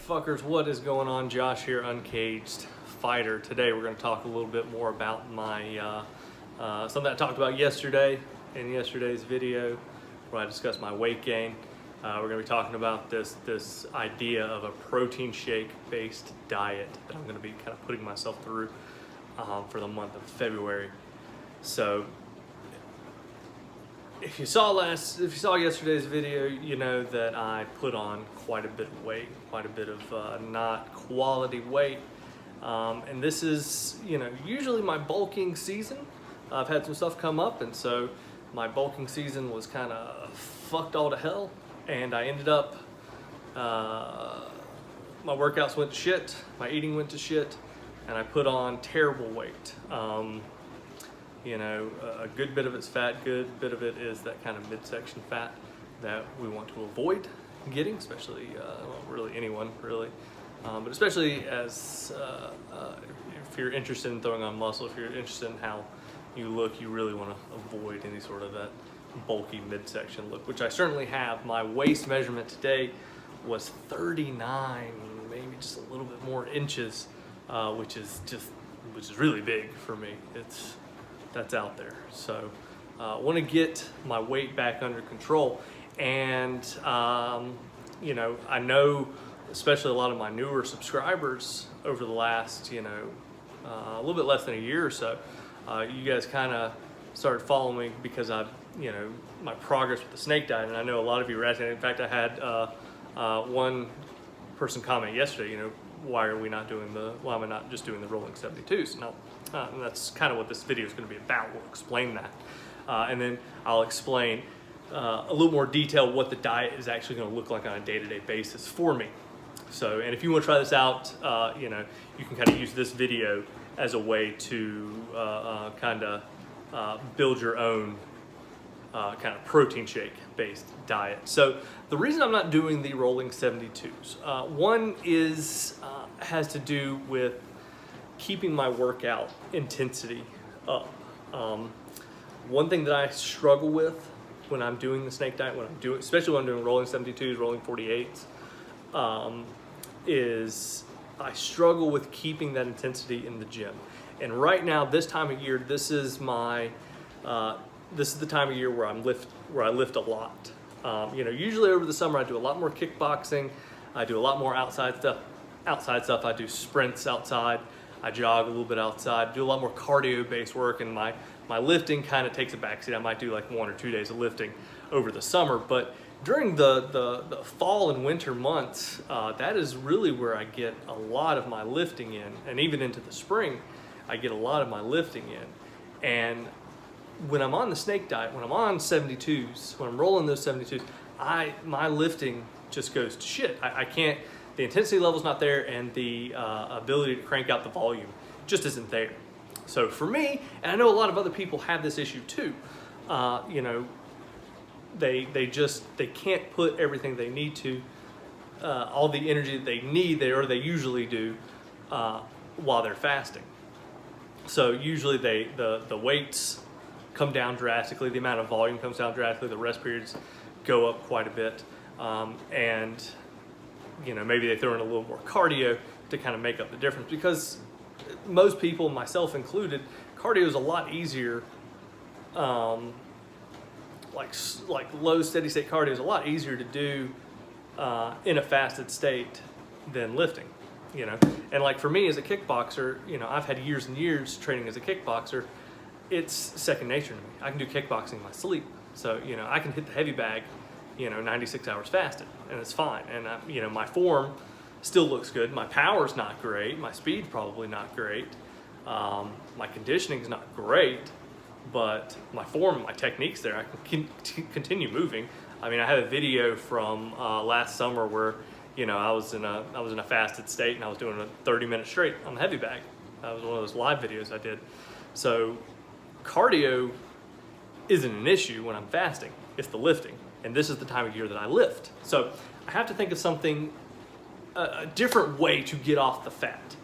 fuckers, what is going on? Josh here, Uncaged Fighter. Today we're going to talk a little bit more about my something I talked about yesterday in yesterday's video where I discussed my weight gain. We're going to be talking about this idea of a protein shake based diet that I'm going to be kind of putting myself through for the month of February. So if you saw yesterday's video, you know that I put on quite a bit of weight, quite a bit of not quality weight. And this is, usually my bulking season. I've had some stuff come up, and so my bulking season was kind of fucked all to hell. And I ended up, my workouts went to shit, my eating went to shit, and I put on terrible weight. A good bit of it's fat, good bit of it is that kind of midsection fat that we want to avoid getting, especially, really anyone, really. But especially as, if you're interested in throwing on muscle, if you're interested in how you look, you really want to avoid any sort of that bulky midsection look, which I certainly have. My waist measurement today was 39, maybe just a little bit more inches, which is really big for me. That's out there. So I want to get my weight back under control. And, I know, especially a lot of my newer subscribers over the last, a little bit less than a year or so, you guys kind of started following me because my progress with the snake diet. And I know a lot of you were asking. In fact, I had one person comment yesterday, why am I not just doing the rolling 72s? No, and that's kind of what this video is going to be about. We'll explain that. And then I'll explain a little more detail what the diet is actually going to look like on a day-to-day basis for me. So, and if you want to try this out, you can kind of use this video as a way to build your own kind of protein shake based diet. So the reason I'm not doing the rolling 72s, one has to do with keeping my workout intensity up. One thing that I struggle with when I'm doing the snake diet, especially when I'm doing rolling 72s, rolling 48s, is I struggle with keeping that intensity in the gym. And right now, this time of year, this is the time of year where I lift a lot. Usually over the summer, I do a lot more kickboxing. I do a lot more outside stuff. I do sprints outside. I jog a little bit outside. Do a lot more cardio-based work, and my lifting kind of takes a backseat. I might do like 1 or 2 days of lifting over the summer, but during the fall and winter months, that is really where I get a lot of my lifting in, and even into the spring, I get a lot of my lifting in. And when I'm on the snake diet, when I'm on 72s, when I'm rolling those 72s, my lifting just goes to shit. I can't, the intensity level's not there, and the ability to crank out the volume just isn't there. So for me, and I know a lot of other people have this issue too, they can't put everything they need to, all the energy that they need there, or they usually do, while they're fasting. So usually the weights come down drastically, the amount of volume comes down drastically, the rest periods go up quite a bit, and maybe they throw in a little more cardio to kind of make up the difference, because most people, myself included, cardio is a lot easier. Like low steady state cardio is a lot easier to do in a fasted state than lifting, And like for me as a kickboxer, I've had years and years training as a kickboxer. It's second nature to me. I can do kickboxing in my sleep. So, I can hit the heavy bag, 96 hours fasted, and it's fine. And, my form still looks good. My power's not great. My speed's probably not great. My conditioning's not great, but my form, my technique's there. I can continue moving. I mean, I had a video from last summer where, I was in a fasted state, and I was doing a 30-minute straight on the heavy bag. That was one of those live videos I did. So cardio isn't an issue when I'm fasting. It's the lifting. And this is the time of year that I lift. So I have to think of something, a different way to get off the fat.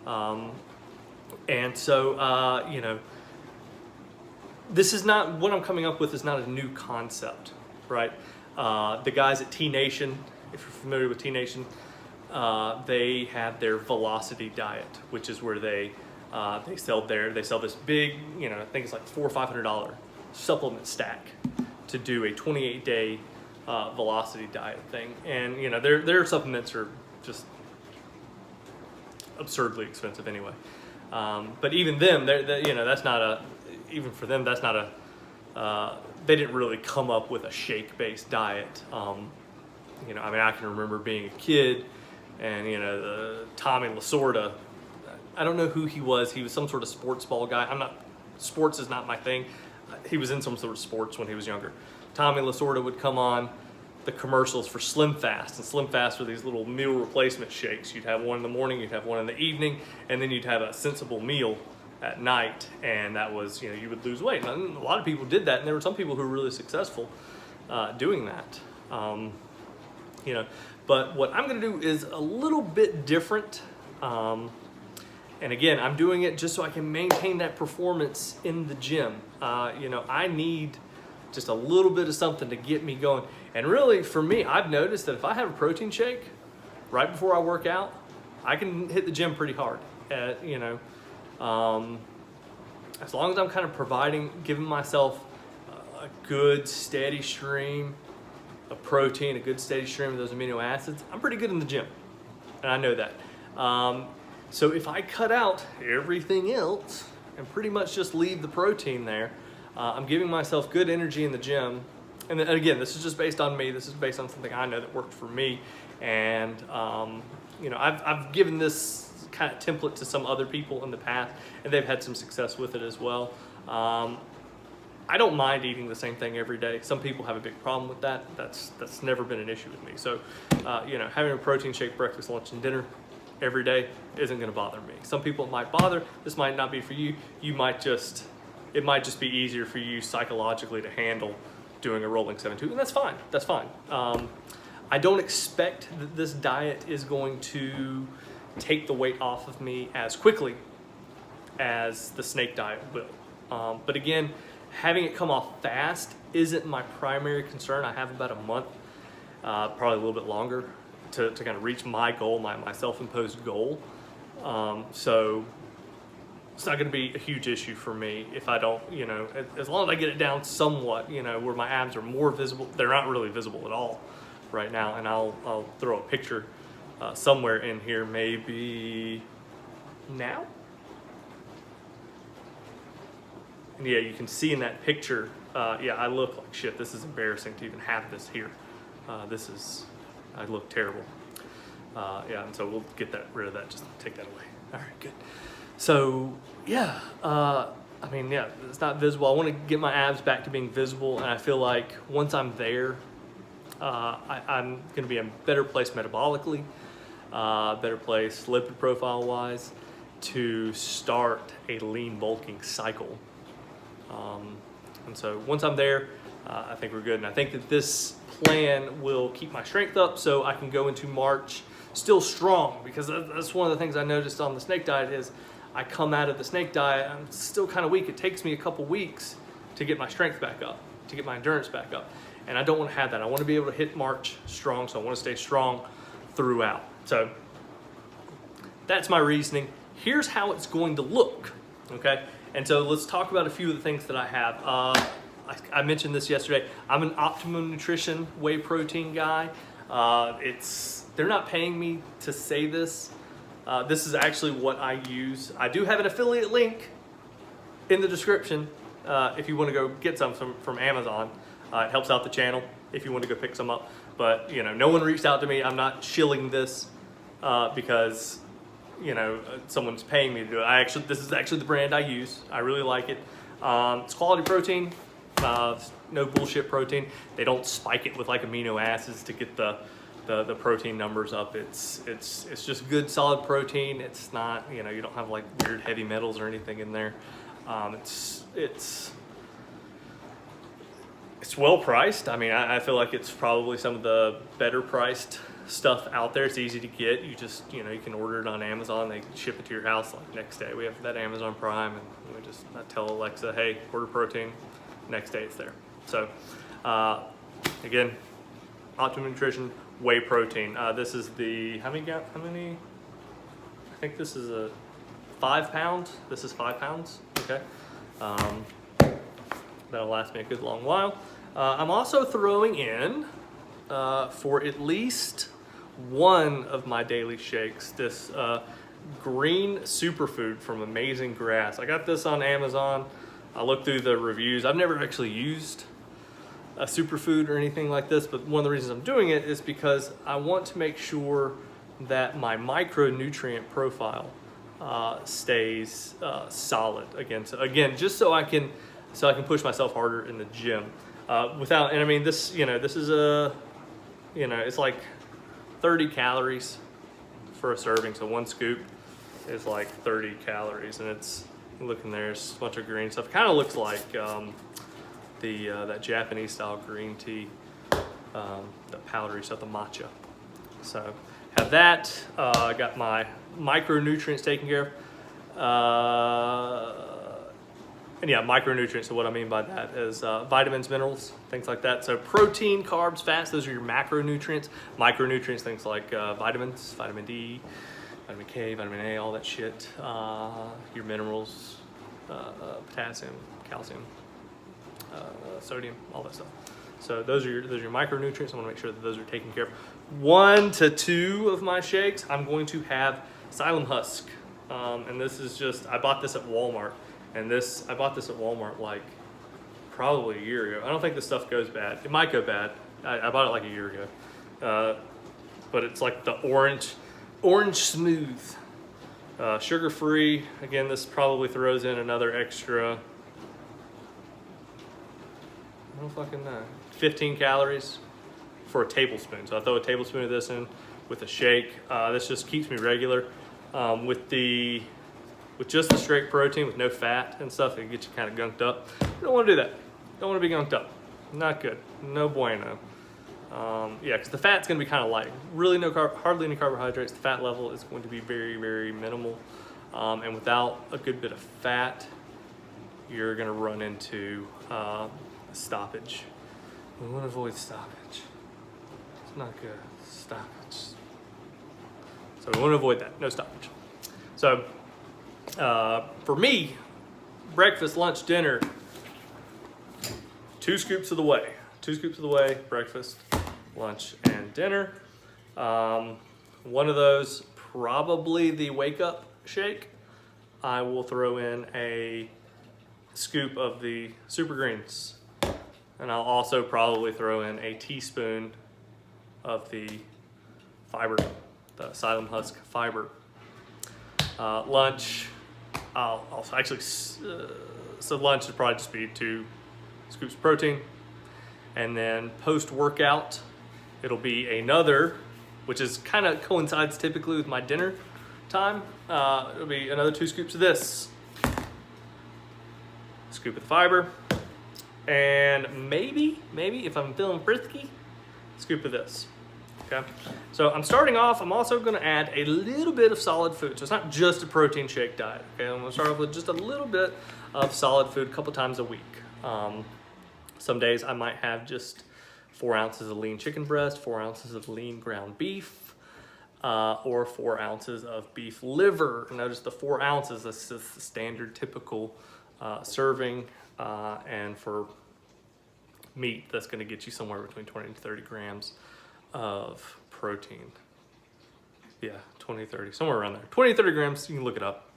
And so, this is not, what I'm coming up with is not a new concept, right? The guys at T Nation, if you're familiar with T Nation, they have their velocity diet, which is where they sell this big, I think it's like $400 or $500 supplement stack to do a 28-day velocity diet thing. And their supplements are just absurdly expensive anyway. But even them, that's not a, even for them, that's not a, they didn't really come up with a shake-based diet. I can remember being a kid and, the Tommy Lasorda, I don't know who he was. He was some sort of sports ball guy. Sports is not my thing. He was in some sort of sports when he was younger. Tommy Lasorda would come on the commercials for Slim Fast, and Slim Fast were these little meal replacement shakes. You'd have one in the morning, you'd have one in the evening, and then you'd have a sensible meal at night, and that was, you would lose weight. And a lot of people did that, and there were some people who were really successful doing that. But what I'm going to do is a little bit different. And again, I'm doing it just so I can maintain that performance in the gym. I need just a little bit of something to get me going. And really, for me, I've noticed that if I have a protein shake right before I work out, I can hit the gym pretty hard. As long as I'm kind of giving myself a good steady stream of protein, a good steady stream of those amino acids, I'm pretty good in the gym. And I know that. So if I cut out everything else and pretty much just leave the protein there, I'm giving myself good energy in the gym. And then, again, this is just based on me. This is based on something I know that worked for me. And, I've given this kind of template to some other people in the past, and they've had some success with it as well. I don't mind eating the same thing every day. Some people have a big problem with that. That's never been an issue with me. So, having a protein shake breakfast, lunch, and dinner every day isn't going to bother me. Some people it might bother. This might not be for you. It might just be easier for you psychologically to handle doing a rolling 7-2, and that's fine. That's fine. I don't expect that this diet is going to take the weight off of me as quickly as the snake diet will. But again, having it come off fast isn't my primary concern. I have about a month, probably a little bit longer, to kind of reach my goal, my self-imposed goal. So it's not going to be a huge issue for me if I don't, as long as I get it down somewhat, where my abs are more visible. They're not really visible at all right now, and I'll throw a picture somewhere in here, maybe now. And yeah, you can see in that picture, I look like shit. This is embarrassing to even have this here. I look terrible. And so we'll get rid of that, just take that away. All right, good. So it's not visible. I want to get my abs back to being visible, and I feel like once I'm there, I'm going to be in a better place metabolically, better place lipid profile wise, to start a lean bulking cycle. And so once I'm there, I think we're good. And I think that this plan will keep my strength up so I can go into March still strong, because that's one of the things I noticed on the snake diet is I come out of the snake diet, I'm still kind of weak. It takes me a couple weeks to get my strength back up, to get my endurance back up. And I don't want to have that. I want to be able to hit March strong, so I want to stay strong throughout. So that's my reasoning. Here's how it's going to look, okay? And so let's talk about a few of the things that I have. I mentioned this yesterday. I'm an Optimum Nutrition whey protein guy. They're not paying me to say this. This is actually what I use. I do have an affiliate link in the description if you want to go get some from Amazon. It helps out the channel if you want to go pick some up. But no one reached out to me. I'm not shilling this because someone's paying me to do it. This is actually the brand I use. I really like it. It's quality protein. No bullshit protein. They don't spike it with like amino acids to get the protein numbers up. It's just good solid protein. It's not, you don't have like weird heavy metals or anything in there. It's well priced. I mean, I feel like it's probably some of the better priced stuff out there. It's easy to get. You just, you can order it on Amazon. They ship it to your house like next day. We have that Amazon Prime, and I tell Alexa, hey, order protein. Next day it's there. So again, Optimum Nutrition whey protein. This is the, how many, I think this is a 5 pound. This is 5 pounds, okay. That'll last me a good long while. I'm also throwing in, for at least one of my daily shakes, this green superfood from Amazing Grass. I got this on Amazon. I looked through the reviews. I've never actually used a superfood or anything like this, but one of the reasons I'm doing it is because I want to make sure that my micronutrient profile stays solid again, just so I can push myself harder in the gym without. And I mean, this, this is it's like 30 calories for a serving. So one scoop is like 30 calories, and it's, looking, there's a bunch of green stuff. It kind of looks like that Japanese style green tea, the powdery stuff, the matcha. So have that. I got my micronutrients taken care of. And yeah, micronutrients, so what I mean by that is vitamins, minerals, things like that. So protein, carbs, fats, those are your macronutrients. Micronutrients, things like vitamins, vitamin D, vitamin K, vitamin A, all that shit. Your minerals, potassium, calcium, sodium, all that stuff. So those are your micronutrients. I want to make sure that those are taken care of. 1 to 2 of my shakes, I'm going to have psyllium husk. And this is just, I bought this at Walmart. And I bought this at Walmart like probably a year ago. I don't think this stuff goes bad. It might go bad. I bought it like a year ago. But it's like the orange smooth, sugar-free. Again, this probably throws in another extra, I don't fucking know, 15 calories for a tablespoon. So I throw a tablespoon of this in with a shake. This just keeps me regular. With just the straight protein, with no fat and stuff, it gets you kind of gunked up. You don't want to do that. Don't want to be gunked up. Not good. No bueno. Yeah, because the fat's going to be kind of light. Really hardly any carbohydrates. The fat level is going to be very, very minimal. And without a good bit of fat, you're going to run into stoppage. We want to avoid stoppage. It's not good. Stoppage. So we want to avoid that. No stoppage. So for me, breakfast, lunch, dinner, 2 scoops of the whey. 2 scoops of the whey, breakfast, lunch, and dinner. One of those, probably the wake up shake. I will throw in a scoop of the super greens. And I'll also probably throw in a teaspoon of the fiber, the psyllium husk fiber. Lunch, I'll also actually, so lunch would probably just be 2 scoops of protein. And then post-workout, it'll be another, which is kind of coincides typically with my dinner time. It'll be another 2 scoops of this. Scoop of the fiber. And maybe if I'm feeling frisky, scoop of this. Okay, so I'm starting off, I'm also gonna add a little bit of solid food. So it's not just a protein shake diet, okay? I'm gonna start off with just a little bit of solid food a couple times a week. Some days I might have just 4 ounces of lean chicken breast, 4 ounces of lean ground beef, or 4 ounces of beef liver. Notice the 4 ounces, that's just the standard typical serving, and for meat, that's gonna get you somewhere between 20 to 30 grams of protein. Yeah, 20, 30, somewhere around there. 20, 30 grams, you can look it up.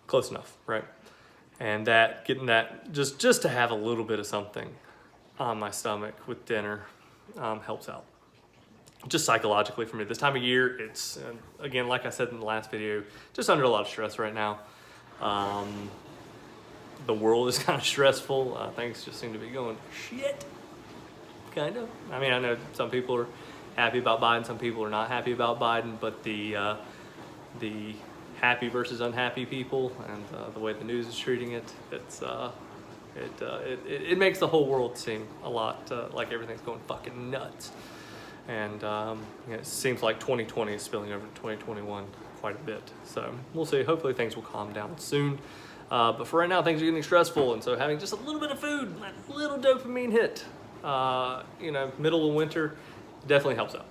Close enough, right? And that, getting that, just to have a little bit of something on my stomach with dinner helps out. Just psychologically for me. This time of year, it's, again, like I said in the last video, just under a lot of stress right now. The world is kind of stressful. Things just seem to be going shit. Kind of. I mean, I know some people are happy about Biden, some people are not happy about Biden, but the happy versus unhappy people and the way the news is treating it, it makes the whole world seem a lot like everything's going fucking nuts. And it seems like 2020 is spilling over to 2021 quite a bit. So we'll see. Hopefully things will calm down soon. But for right now, things are getting stressful, and so having just a little bit of food, that little dopamine hit, middle of winter, definitely helps out.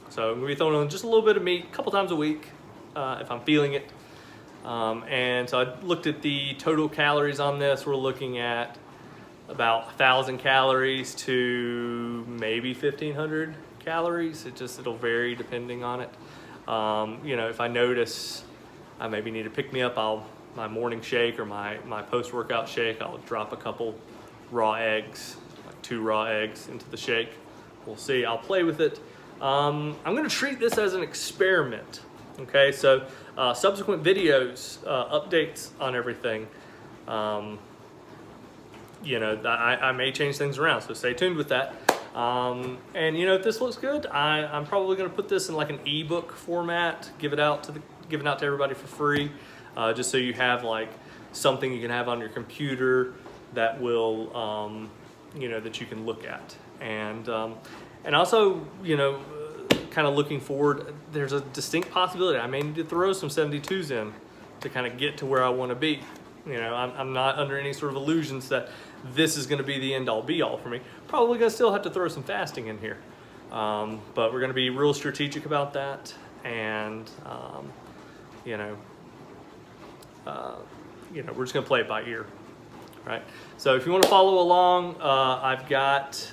So I'm gonna be throwing on just a little bit of meat a couple times a week if I'm feeling it. And so I looked at the total calories on this. We're looking at about 1,000 calories to maybe 1,500 calories. It'll vary depending on it. You know, if I notice I maybe need to pick me up, my morning shake or my post-workout shake, I'll drop a couple raw eggs, like 2 raw eggs into the shake. We'll see, I'll play with it. I'm gonna treat this as an experiment. Okay, so subsequent videos, updates on everything. You know, I may change things around, so stay tuned with that. And you know, if this looks good, I'm probably going to put this in like an ebook format, give it out to everybody for free, just so you have like something you can have on your computer that will, you know, that you can look at. And also, you know, kind of looking forward, there's a distinct possibility I may need to throw some 72s in to kind of get to where I want to be. You know, I'm not under any sort of illusions that this is going to be the end all be all for me. Probably going to still have to throw some fasting in here. But we're going to be real strategic about that. And, you know, we're just going to play it by ear. Right? So if you want to follow along, I've got,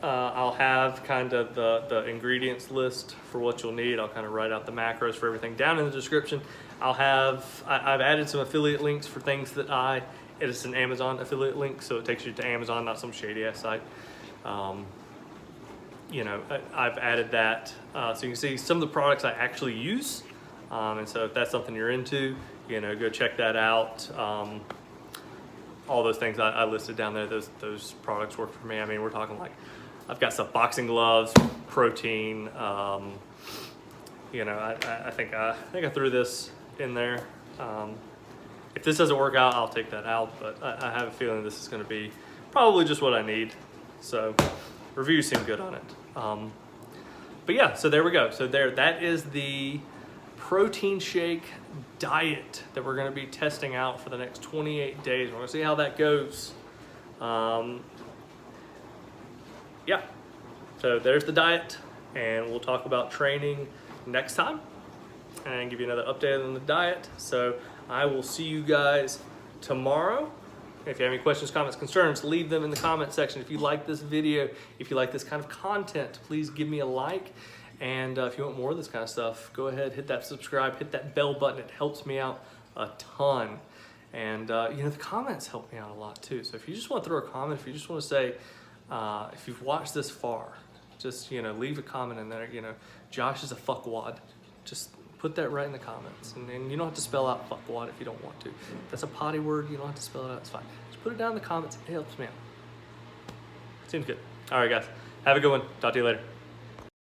I'll have kind of the ingredients list for what you'll need. I'll kind of write out the macros for everything down in the description. I've added some affiliate links for things that it's an Amazon affiliate link, so it takes you to Amazon, not some shady ass site. You know, I've added that so you can see some of the products I actually use. And so if that's something you're into, you know, go check that out. All those things I listed down there, those products work for me. I mean, we're talking like, I've got some boxing gloves, protein. You know, I think I threw this in there. If this doesn't work out, I'll take that out, but I have a feeling this is going to be probably just what I need. So reviews seem good on it. But yeah, so there we go. So that is the protein shake diet that we're going to be testing out for the next 28 days. We're going to see how that goes. Yeah, so there's the diet, and we'll talk about training next time and give you another update on the diet. So I will see you guys tomorrow. If you have any questions, comments, concerns, leave them in the comment section. If you like this video, if you like this kind of content, please give me a like. And if you want more of this kind of stuff, go ahead, hit that subscribe, hit that bell button. It helps me out a ton. And you know, the comments help me out a lot too. So if you just want to throw a comment, if you just want to say, if you've watched this far, just, you know, leave a comment in there. You know, Josh is a fuckwad. Just put that right in the comments. And you don't have to spell out fuckwad if you don't want to. If that's a potty word, you don't have to spell it out, it's fine. Just put it down in the comments, it helps me out. Seems good. All right, guys, have a good one. Talk to you later.